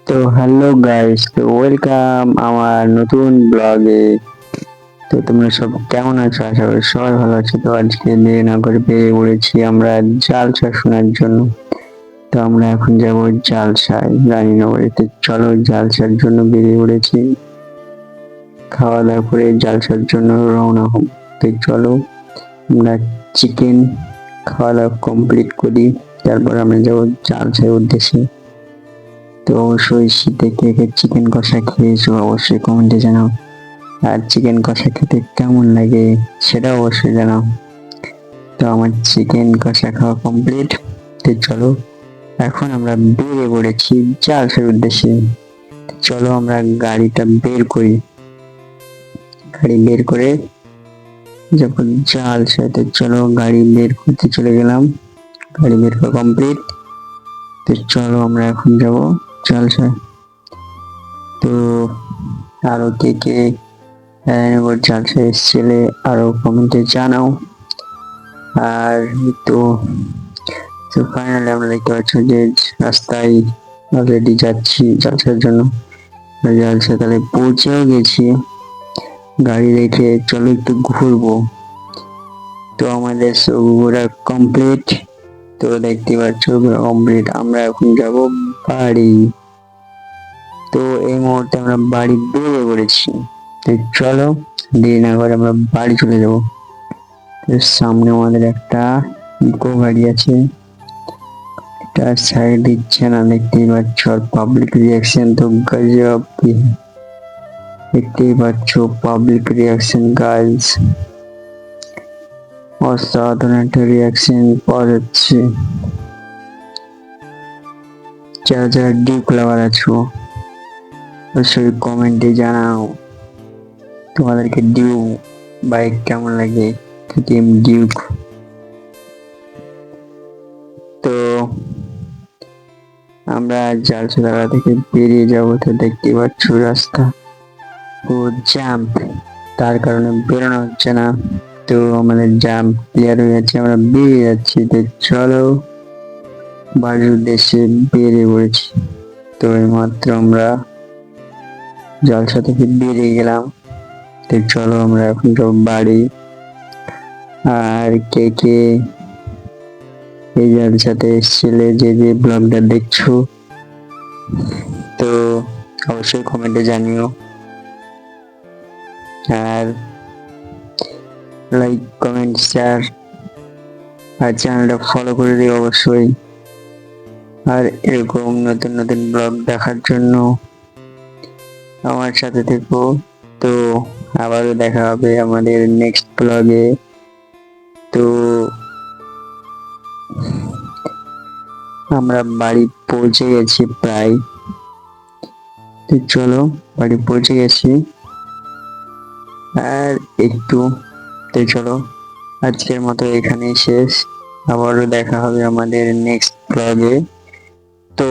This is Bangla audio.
তো হ্যালো গাইস, তো ওয়েলকাম আমার নতুন ব্লগে। তো তোমরা সব কেমন আছো? আশা করি সবাই ভালো আছো। তো আজকে দেরি না করে বেরিয়ে পড়েছি আমরা জালসা শোনার জন্য। তো আমরা এখন যাবো জালসায় রানীনগরে। চলো, জালসার জন্য বেরিয়ে পড়েছি। খাওয়া দাওয়া করে জালসার জন্য রওনা হব। তো চলো আমরা চিকেন খাওয়া দাওয়া কমপ্লিট করি, তারপর আমরা যাবো জালসার উদ্দেশ্যে। তো অবশ্যই শীতে কে কে চিকেন কষা খেয়েছো অবশ্যই কমেন্টে জানাও। আর চিকেন কষা খেতে কেমন লাগে সেটা অবশ্যই জানাও। তো আমার চিকেন কষা খাওয়া কমপ্লিট। তো চলো এখন আমরা বেরিয়ে পড়েছি জালসার উদ্দেশ্যে। চলো আমরা গাড়িটা বের করি। গাড়ি বের করে যখন জালসাতে, চলো গাড়ি বের করতে চলে গেলাম। গাড়ি বের করা কমপ্লিট। তো চলো আমরা এখন যাব জালসায়। তো আরো কে কে রায়নগর জালসা এসেছিলে আরো কমেন্টে জানাও। আর তো তো ফাইনালি আমরা দেখতে পাচ্ছি যে রাস্তায় অলরেডি যাচ্ছি জালসার জন্য। জালসা তাহলে পৌঁছেও গেছি। গাড়ি রেখে চলো একটু ঘুরবো। তো আমাদের সব ঘোরা কমপ্লিট। তো দেখতে পাচ্ছ ঘোরা কমপ্লিট, আমরা এখন যাব বাড়ি। তো এই মুহূর্তে আমরা বাড়ি বেরিয়ে পড়েছি। তো চলো দেরি না করে আমরা বাড়ি চলে যাব। সামনে আমাদের একটা ইকো গাড়ি আছে, এটা সাইড দিচ্ছে না দেখতেই পাচ্ছ। আর পাবলিক রিয়াকশন তো গজব কি, দেখতেই পাচ্ছ পাবলিক রিয়াকশন গাইজ, অসাধারণ একটা রিয়াকশন পাওয়া যাচ্ছে। যারা যারা ডিউক লাভার আছো অবশ্যই কমেন্টে জানাও তোমাদেরকে ডিউক বাইক কেমন লাগে, কেটিএম ডিউক। তো আমরা জালসাতলা থেকে বেরিয়ে যাবো। তো দেখতে পাচ্ছ রাস্তা পুরো জ্যাম, তার কারণে বেরোনো হচ্ছে না। তো আমাদের জ্যাম ক্লিয়ার হয়ে যাচ্ছে, আমরা বেরিয়ে যাচ্ছি। তো চলো বাড়ির উদ্দেশ্যে বেরিয়ে পড়েছি। তো এইমাত্র আমরা জালসা থেকে বেরিয়ে গেলাম। তো চলো আমরা এখন যাবো বাড়ি। আর কে কে এই জালসাতে এসেছিলে, যে যে ব্লগটা দেখছো, তো অবশ্যই কমেন্টে জানিও। আর লাইক কমেন্ট শেয়ার আর চ্যানেলটা ফলো করে দিও অবশ্যই। আর এরকম নতুন নতুন ব্লগ দেখার জন্য আমার সাথে থেকো। তো আবারও দেখা হবে আমাদের নেক্সট ব্লগে। তো আমরা বাড়ি পৌঁছে গেছি প্রায়। তো চলো বাড়ি পৌঁছে গেছি আর একটু। তো চলো আজকের মতো এখানেই শেষ, আবারও দেখা হবে আমাদের নেক্সট ব্লগে। তো